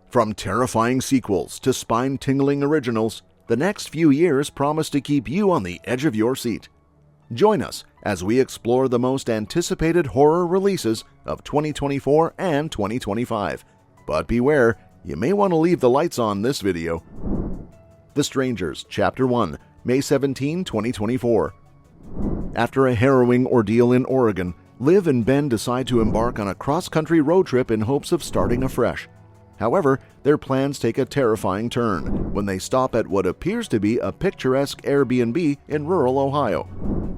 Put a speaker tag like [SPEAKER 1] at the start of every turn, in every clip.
[SPEAKER 1] From terrifying sequels to spine-tingling originals, the next few years promise to keep you on the edge of your seat. Join us as we explore the most anticipated horror releases of 2024 and 2025. But beware, you may want to leave the lights on this video. The Strangers, Chapter 1, May 17, 2024. After a harrowing ordeal in Oregon, Liv and Ben decide to embark on a cross-country road trip in hopes of starting afresh. However, their plans take a terrifying turn when they stop at what appears to be a picturesque Airbnb in rural Ohio.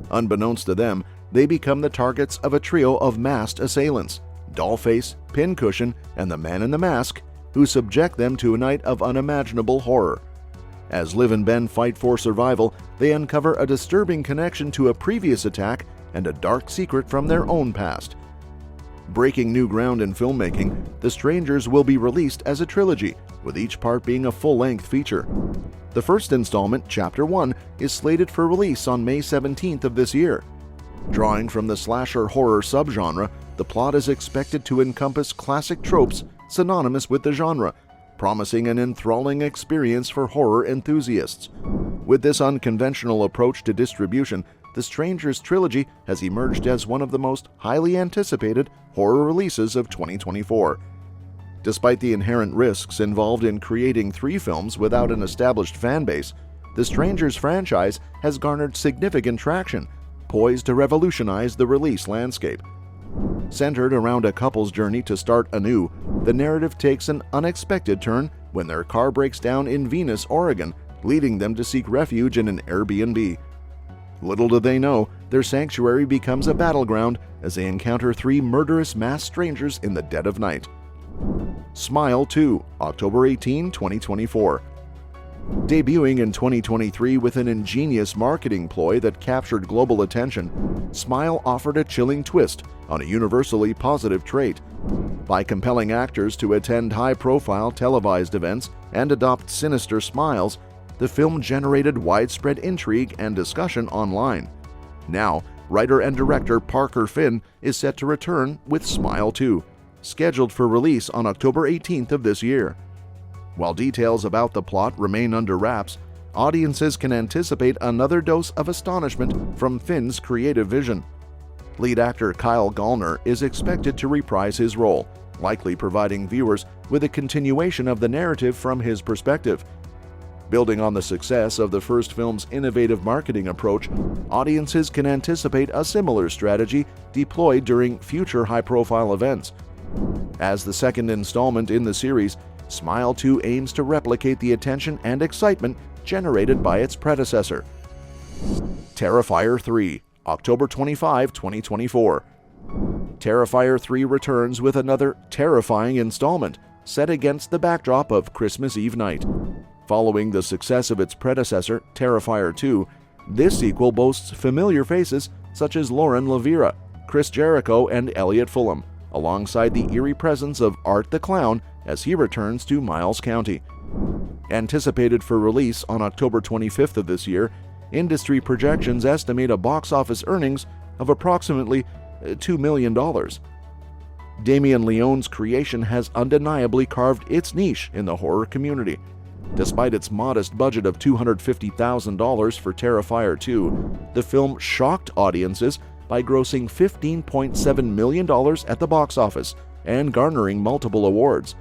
[SPEAKER 1] Unbeknownst to them, they become the targets of a trio of masked assailants, Dollface, Pincushion, and the Man in the Mask, who subject them to a night of unimaginable horror. As Liv and Ben fight for survival, they uncover a disturbing connection to a previous attack and a dark secret from their own past. Breaking new ground in filmmaking, The Strangers will be released as a trilogy, with each part being a full-length feature. The first installment, Chapter 1, is slated for release on May 17th of this year. Drawing from the slasher horror subgenre, the plot is expected to encompass classic tropes synonymous with the genre, promising an enthralling experience for horror enthusiasts. With this unconventional approach to distribution, The Strangers trilogy has emerged as one of the most highly anticipated horror releases of 2024. Despite the inherent risks involved in creating 3 films without an established fan base, The Strangers franchise has garnered significant traction, poised to revolutionize the release landscape. Centered around a couple's journey to start anew, the narrative takes an unexpected turn when their car breaks down in Venus, Oregon, leading them to seek refuge in an Airbnb. Little do they know, their sanctuary becomes a battleground as they encounter 3 murderous masked strangers in the dead of night. Smile 2, October 18, 2024. Debuting in 2023 with an ingenious marketing ploy that captured global attention, Smile offered a chilling twist on a universally positive trait. By compelling actors to attend high-profile televised events and adopt sinister smiles, the film generated widespread intrigue and discussion online. Now, writer and director Parker Finn is set to return with Smile 2, scheduled for release on October 18th of this year. While details about the plot remain under wraps, audiences can anticipate another dose of astonishment from Finn's creative vision. Lead actor Kyle Gallner is expected to reprise his role, likely providing viewers with a continuation of the narrative from his perspective. Building on the success of the first film's innovative marketing approach, audiences can anticipate a similar strategy deployed during future high-profile events. As the second installment in the series, Smile 2 aims to replicate the attention and excitement generated by its predecessor. Terrifier 3, October 25, 2024. Terrifier 3 returns with another terrifying installment, set against the backdrop of Christmas Eve night. Following the success of its predecessor, Terrifier 2, this sequel boasts familiar faces such as Lauren Lavera, Chris Jericho, and Elliot Fulham, alongside the eerie presence of Art the Clown as he returns to Miles County. Anticipated for release on October 25th of this year, industry projections estimate a box office earnings of approximately $2 million. Damien Leone's creation has undeniably carved its niche in the horror community. Despite its modest budget of $250,000 for Terrifier 2, the film shocked audiences by grossing $15.7 million at the box office and garnering multiple awards.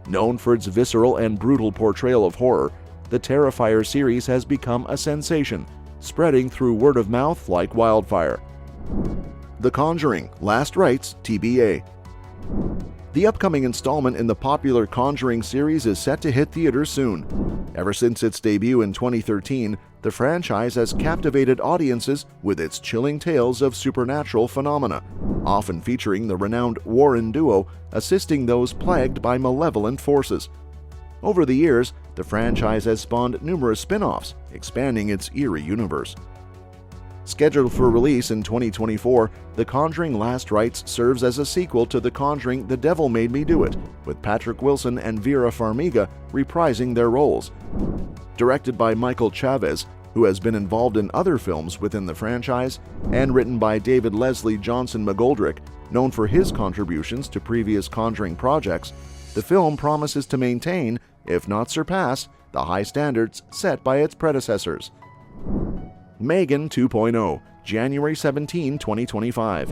[SPEAKER 1] Known for its visceral and brutal portrayal of horror, the Terrifier series has become a sensation, spreading through word of mouth like wildfire. The Conjuring: Last Rites TBA. The upcoming installment in the popular Conjuring series is set to hit theaters soon. Ever since its debut in 2013, the franchise has captivated audiences with its chilling tales of supernatural phenomena, often featuring the renowned Warren duo assisting those plagued by malevolent forces. Over the years, the franchise has spawned numerous spin-offs, expanding its eerie universe. Scheduled for release in 2024, The Conjuring: Last Rites serves as a sequel to The Conjuring: The Devil Made Me Do It, with Patrick Wilson and Vera Farmiga reprising their roles. Directed by Michael Chavez, who has been involved in other films within the franchise, and written by David Leslie Johnson McGoldrick, known for his contributions to previous Conjuring projects, the film promises to maintain, if not surpass, the high standards set by its predecessors. Megan 2.0, January 17, 2025.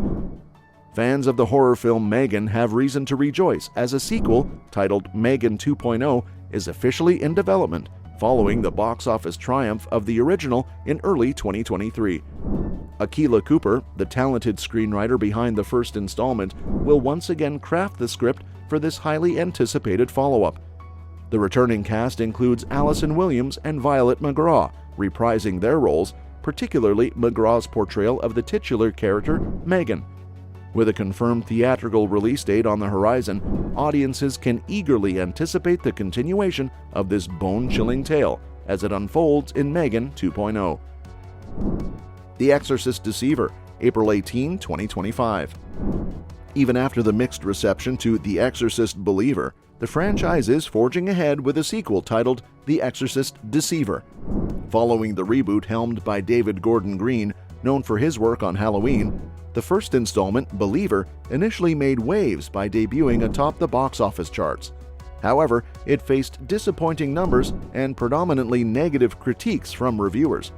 [SPEAKER 1] Fans of the horror film Megan have reason to rejoice as a sequel, titled Megan 2.0, is officially in development, following the box office triumph of the original in early 2023. Akilah Cooper, the talented screenwriter behind the first installment, will once again craft the script for this highly anticipated follow-up. The returning cast includes Allison Williams and Violet McGraw, reprising their roles, particularly McGraw's portrayal of the titular character, Megan. With a confirmed theatrical release date on the horizon, audiences can eagerly anticipate the continuation of this bone-chilling tale as it unfolds in Megan 2.0. The Exorcist Deceiver, April 18, 2025. Even after the mixed reception to The Exorcist Believer, the franchise is forging ahead with a sequel titled The Exorcist Deceiver. Following the reboot helmed by David Gordon Green, known for his work on Halloween, the first installment, Believer, initially made waves by debuting atop the box office charts. However, it faced disappointing numbers and predominantly negative critiques from reviewers.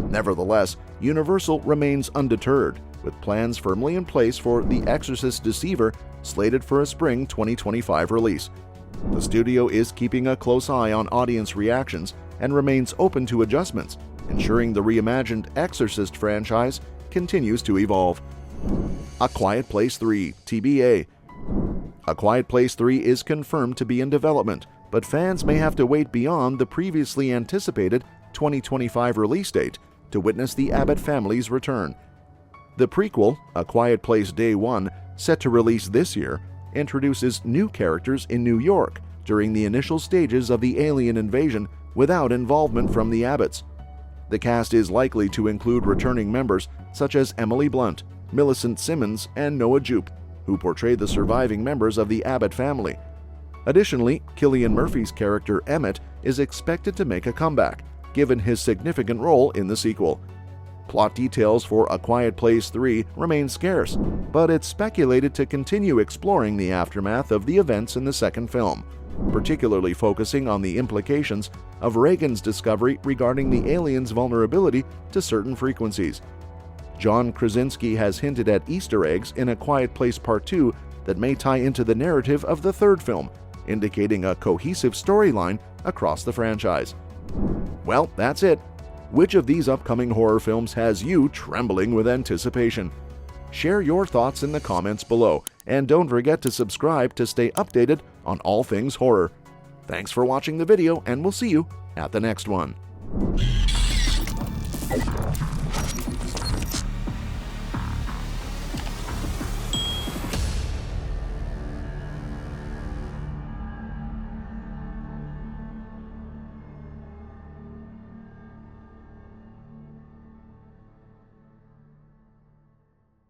[SPEAKER 1] Nevertheless, Universal remains undeterred, with plans firmly in place for The Exorcist Deceiver slated for a spring 2025 release. The studio is keeping a close eye on audience reactions and remains open to adjustments, ensuring the reimagined Exorcist franchise continues to evolve. A Quiet Place 3, TBA. A Quiet Place 3 is confirmed to be in development, but fans may have to wait beyond the previously anticipated 2025 release date to witness the Abbott family's return. The prequel, A Quiet Place Day 1, set to release this year, introduces new characters in New York during the initial stages of the alien invasion without involvement from the Abbotts. The cast is likely to include returning members such as Emily Blunt, Millicent Simmons, and Noah Jupe, who portray the surviving members of the Abbott family. Additionally, Cillian Murphy's character Emmett is expected to make a comeback, given his significant role in the sequel. Plot details for A Quiet Place 3 remain scarce, but it's speculated to continue exploring the aftermath of the events in the second film, particularly focusing on the implications of Reagan's discovery regarding the aliens' vulnerability to certain frequencies. John Krasinski has hinted at Easter eggs in A Quiet Place Part 2 that may tie into the narrative of the third film, indicating a cohesive storyline across the franchise. Well, that's it. Which of these upcoming horror films has you trembling with anticipation? Share your thoughts in the comments below, and don't forget to subscribe to stay updated on all things horror. Thanks for watching the video, and we'll see you at the next one.